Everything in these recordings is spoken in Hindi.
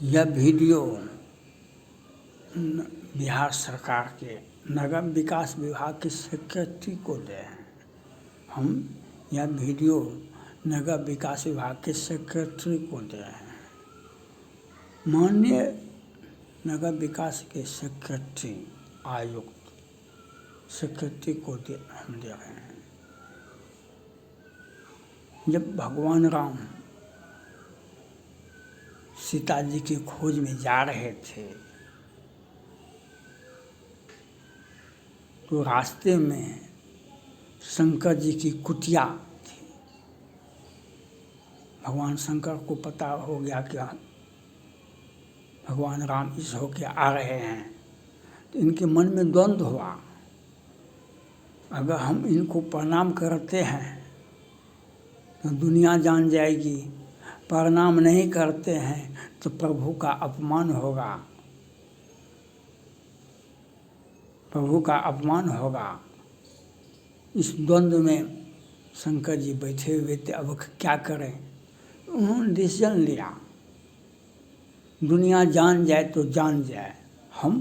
यह वीडियो बिहार सरकार के नगर विकास विभाग के सेक्रेटरी को दे हैं। हम यह वीडियो नगर विकास विभाग के सेक्रेटरी को दे हैं। माननीय नगर विकास के सेक्रेटरी आयुक्त सेक्रेटरी को हम दे रहे हैं। जब भगवान राम सीता जी की खोज में जा रहे थे तो रास्ते में शंकर जी की कुटिया थी। भगवान शंकर को पता हो गया कि भगवान राम इस होके आ रहे हैं, तो इनके मन में द्वंद्व हुआ। अगर हम इनको प्रणाम करते हैं तो दुनिया जान जाएगी, प्रणाम नहीं करते हैं तो प्रभु का अपमान होगा, प्रभु का अपमान होगा। इस द्वंद्व में शंकर जी बैठे हुए थे, अब क्या करें। उन्होंने डिसीजन लिया, दुनिया जान जाए तो जान जाए, हम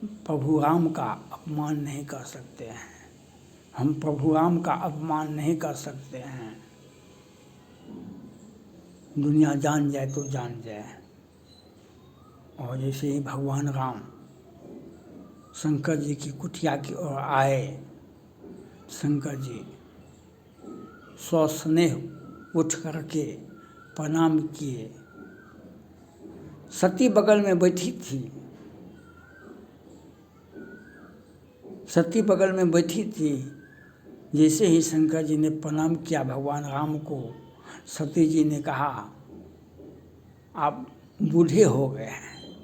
प्रभु राम का अपमान नहीं कर सकते हैं, हम प्रभु राम का अपमान नहीं कर सकते हैं। दुनिया जान जाए तो जान जाए। और जैसे ही भगवान राम शंकर जी की कुटिया की ओर आए, शंकर जी सस्नेह उठ करके प्रणाम किए। सती बगल में बैठी थी, सती बगल में बैठी थी। जैसे ही शंकर जी ने प्रणाम किया भगवान राम को, सती जी ने कहा, आप बूढ़े हो गए हैं,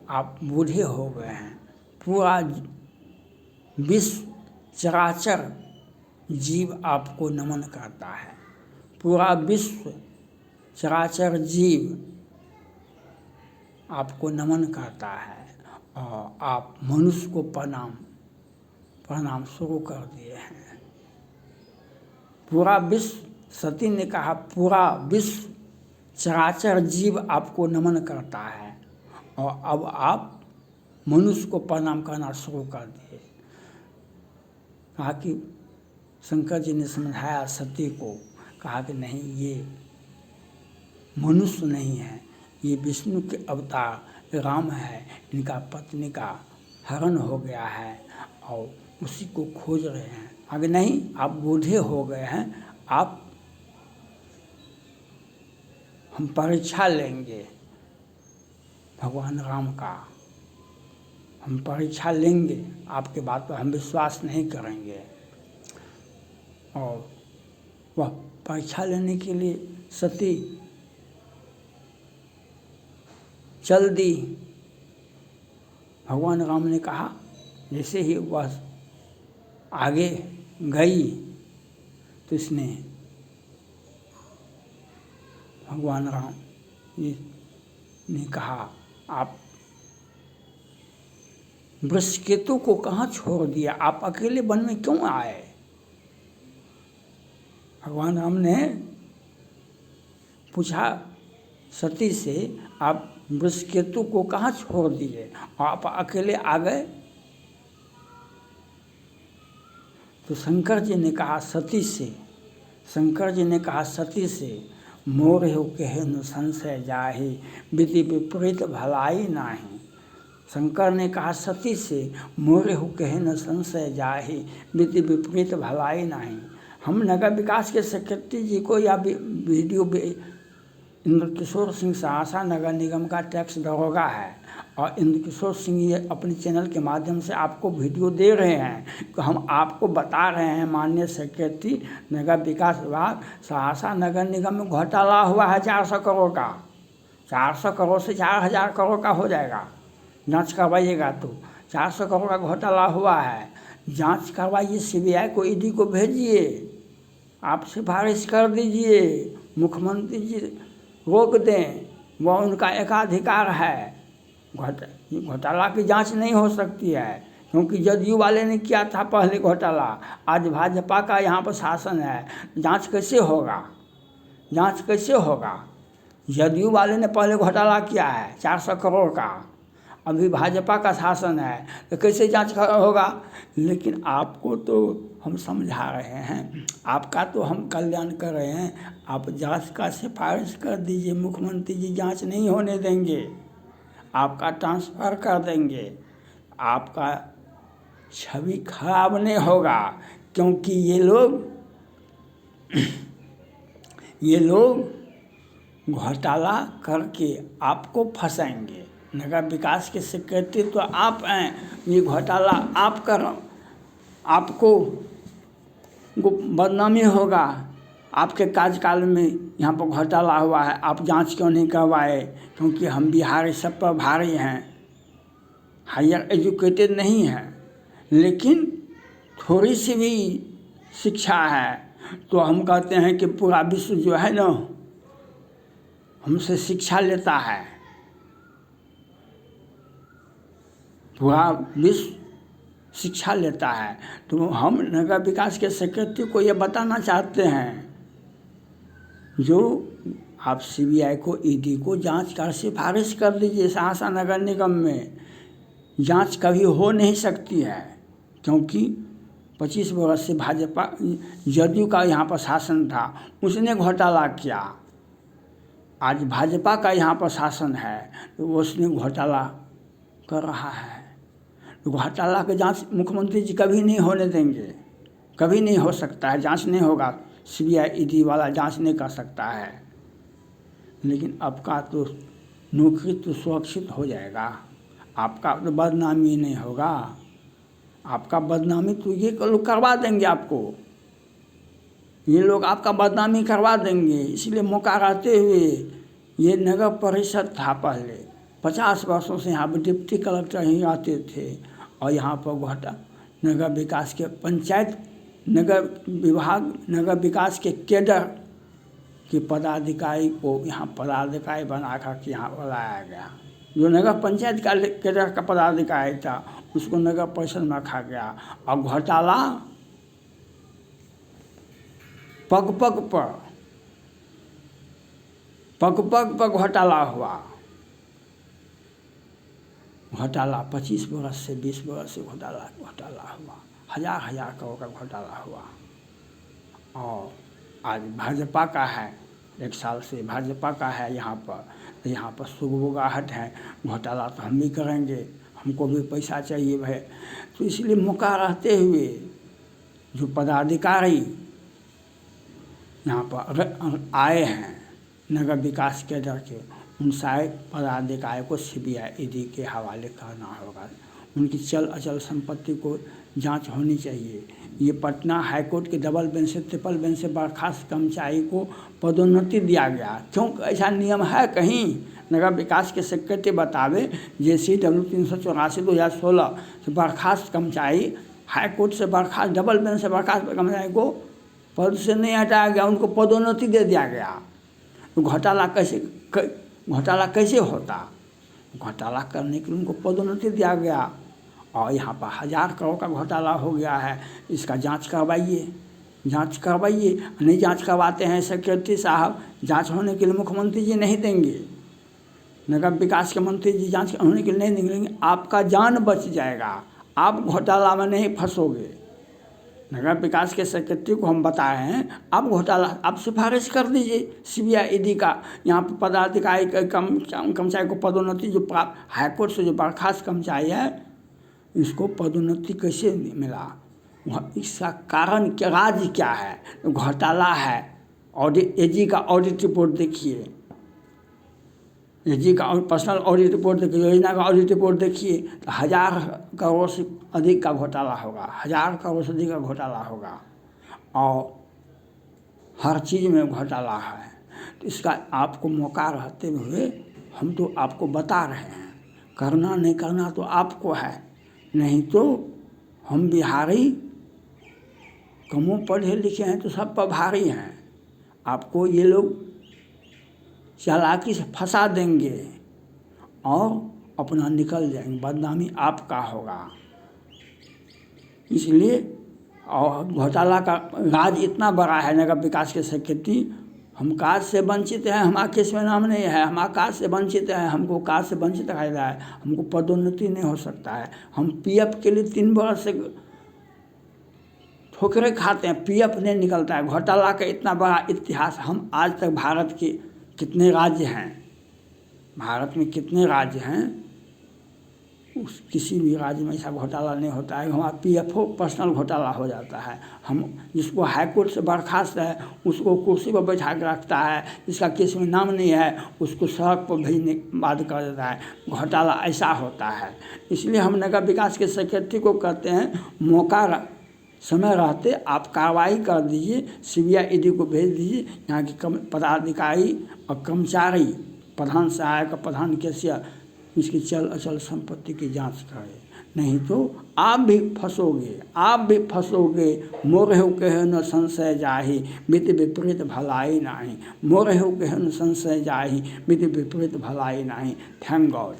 आप बूढ़े हो गए हैं। पूरा विश्व चराचर जीव आपको नमन करता है, पूरा विश्व चराचर जीव आपको नमन करता है और आप मनुष्य को प्रणाम शुरू कर दिए हैं। पूरा विश्व, सती ने कहा, पूरा विश्व चराचर जीव आपको नमन करता है और अब आप मनुष्य को प्रणाम करना शुरू कर दिए। कहा कि शंकर जी ने समझाया सती को, कहा कि नहीं, ये मनुष्य नहीं है, ये विष्णु के अवतार राम है, इनका पत्नी का हरण हो गया है और उसी को खोज रहे हैं। आगे नहीं, आप बूढ़े हो गए हैं, आप हम परीक्षा लेंगे भगवान राम का, हम परीक्षा लेंगे, आपके बात पर हम विश्वास नहीं करेंगे। और वह परीक्षा लेने के लिए सती चल दी। भगवान राम ने कहा, जैसे ही वह आगे गई तो इसने भगवान राम ने कहा, आप वृषकेतु को कहाँ छोड़ दिया, आप अकेले वन में क्यों आए। भगवान राम ने पूछा सती से, आप वृषकेतु को कहाँ छोड़ दिए और आप अकेले आ गए। तो शंकर जी ने कहा सती से, शंकर जी ने कहा सती से, मोर हो कहनु संशय जाहि, विधि विपरीत भलाई नाही। शंकर ने कहा सती से, मोर हो कहनु संशय जाहि, विधि विपरीत भलाई नाही। हम नगर विकास के सेक्रेटरी जी को या वीडियो इंद्रकिशोर सिंह सहरसा नगर निगम का टैक्स दरोगा है और इंद्रकिशोर सिंह ये अपने चैनल के माध्यम से आपको वीडियो दे रहे हैं कि हम आपको बता रहे हैं, माननीय सेक्रेटरी नगर विकास विभाग सहरसा नगर निगम में घोटाला हुआ है 400 करोड़ का। 400 करोड़ से 4000 करोड़ का हो जाएगा, जांच करवाइएगा तो। 400 करोड़ का घोटाला हुआ है, जांच करवाइए, सीबीआई को, ईडी को भेजिए, आप सिफारिश कर दीजिए, मुख्यमंत्री जी रोक दें, वह उनका एकाधिकार है। घोटाला की जांच नहीं हो सकती है क्योंकि जदयू वाले ने किया था पहले घोटाला, आज भाजपा का यहाँ पर शासन है, जांच कैसे होगा, जांच कैसे होगा। जदयू वाले ने पहले घोटाला किया है 400 करोड़ का, अभी भाजपा का शासन है तो कैसे जांच होगा। लेकिन आपको तो हम समझा रहे हैं, आपका तो हम कल्याण कर रहे हैं, आप जांच का सिफारिश कर दीजिए। मुख्यमंत्री जी जांच नहीं होने देंगे, आपका ट्रांसफ़र कर देंगे, आपका छवि खराब नहीं होगा। क्योंकि ये लोग घोटाला करके आपको फंसाएंगे। नगर विकास के सेक्रेटरी तो आप हैं, ये घोटाला आप कर, आपको बदनामी होगा। आपके कार्यकाल में यहाँ पर घोटाला हुआ है, आप जांच क्यों नहीं करवाए? क्योंकि हम बिहारी सब पर भारी हैं, हायर एजुकेटेड नहीं हैं, लेकिन थोड़ी सी भी शिक्षा है तो हम कहते हैं कि पूरा विश्व जो है ना हमसे शिक्षा लेता है, पूरा विश्व शिक्षा लेता है। तो हम नगर विकास के सेक्रेटरी को ये बताना चाहते हैं, जो आप सीबीआई को, ईडी को जांच का सिफारिश कर दीजिए। सहरसा नगर निगम में जांच कभी हो नहीं सकती है, क्योंकि 25 वर्ष से भाजपा जदयू का यहाँ पर शासन था, उसने घोटाला किया। आज भाजपा का यहाँ पर शासन है तो उसने घोटाला कर रहा है। तो घोटाला की जांच मुख्यमंत्री जी कभी नहीं होने देंगे, कभी नहीं हो सकता है, जांच नहीं होगा। सीबीआई ईडी वाला जांच नहीं कर सकता है। लेकिन आपका तो नौकरी तो सुरक्षित हो जाएगा, आपका तो बदनामी नहीं होगा। आपका बदनामी तो ये लोग करवा देंगे, आपको ये लोग आपका बदनामी करवा देंगे। इसलिए मौका रहते हुए, ये नगर परिषद था पहले, 50 वर्षों से यहाँ पर डिप्टी कलेक्टर ही आते थे और यहाँ पर नगर विकास के पंचायत नगर विभाग, नगर विकास के केडर के पदाधिकारी को यहाँ पदाधिकारी बना कर यहाँ बुलाया गया। जो नगर पंचायत का केडर का पदाधिकारी था उसको नगर परिषद में रखा गया। और घोटाला पग पग पर घोटाला हुआ। घोटाला 25 वर्ष से 20 वर्ष से घोटाला हुआ, हजार करोड़ का घोटाला हुआ। और आज भाजपा का है, 1 साल से भाजपा का है यहाँ पर, तो यहाँ पर सुगबुगाहट है, घोटाला तो हम भी करेंगे, हमको भी पैसा चाहिए भाई। तो इसलिए मौका रहते हुए जो पदाधिकारी यहाँ पर आए हैं नगर विकास केडर के, उन सारे पदाधिकारी को सीबीआई ईडी के हवाले करना होगा। उनकी चल अचल संपत्ति को जांच होनी चाहिए। ये पटना हाईकोर्ट के डबल बेंच से ट्रिपल बेंच से बर्खास्त कर्मचारी को पदोन्नति दिया गया। क्यों ऐसा नियम है कहीं? नगर विकास के सेक्रेटरी बतावे, JCW 384/2016 से बर्खास्त कर्मचारी, हाईकोर्ट से बर्खास्त, डबल बेंच से बर्खास्त कर्मचारी को पद से नहीं हटाया गया, उनको पदोन्नति दे दिया गया। तो घोटाला कैसे होता? घोटाला करने के लिए उनको पदोन्नति दिया गया। और यहाँ पर 1000 करोड़ का घोटाला हो गया है, इसका जांच करवाइए। नहीं जांच करवाते हैं सेक्रेटरी साहब, जांच होने के लिए मुख्यमंत्री जी नहीं देंगे, नगर विकास के मंत्री जी जांच होने के लिए नहीं देंगे। आपका जान बच जाएगा, आप घोटाला में नहीं फंसोगे। नगर विकास के सेक्रेटरी को हम बता रहे हैं, आप सिफारिश कर दीजिए सीबीआई ईडी का, यहाँ पर पदाधिकारी कर्मचारी को पदोन्नति जो प्राप्त, हाईकोर्ट से जो बर्खास्त कर्मचारी है इसको पदोन्नति कैसे मिला? इसका कारण क्या, राज क्या है? घोटाला है। ऑडिट, एजी का ऑडिट रिपोर्ट देखिए, एजी का पर्सनल ऑडिट रिपोर्ट देखिए, योजना का ऑडिट रिपोर्ट देखिए, तो 1000 करोड़ से अधिक का घोटाला होगा, 1000 करोड़ से अधिक का घोटाला होगा। और हर चीज़ में घोटाला है। तो इसका आपको मौका रहते हुए हम तो आपको बता रहे हैं, करना नहीं करना तो आपको है। नहीं तो हम बिहारी कमों पढ़े लिखे हैं तो सब पर भारी हैं। आपको ये लोग चालाकी से फंसा देंगे और अपना निकल जाएंगे, बदनामी आपका होगा। इसलिए और घोटाला का राज इतना बड़ा है, नगर विकास के सेक्रेटरी हम कार्य से वंचित हैं, हमारे केस में नाम नहीं है, हमारा कार्य से वंचित है, हमको कार्य से वंचित रह रहा है, हमको पदोन्नति नहीं हो सकता है। हम पीएफ के लिए 3 वर्ष से ठोकरें खाते हैं, पीएफ नहीं निकलता है। घोटाला का इतना बड़ा इतिहास, हम आज तक भारत के कितने राज्य हैं, भारत में कितने राज्य हैं, उस किसी भी राज्य में ऐसा घोटाला नहीं होता है। हमारा पीएफओ पर्सनल घोटाला हो जाता है। हम जिसको हाईकोर्ट से बर्खास्त है उसको कुर्सी पर बैठा के रखता है, जिसका केस में नाम नहीं है उसको सड़क पर भेजने बात कर देता है। घोटाला ऐसा होता है। इसलिए हम नगर विकास के सेक्रेटरी को कहते हैं, मौका समय रहते आप कार्रवाई कर दीजिए, सीबीआई ईडी को भेज दीजिए। यहाँ के पदाधिकारी और कर्मचारी, प्रधान सहायक, प्रधान कैशियर, इसकी चल अचल संपत्ति की जांच करें, नहीं तो आप भी फंसोगे। मोरहु कहन संशय जाहि, मिति विपरीत भलाई नाही। मोरहु कहन संशय जाहि, मिति विपरीत भलाई नाही। Thank God.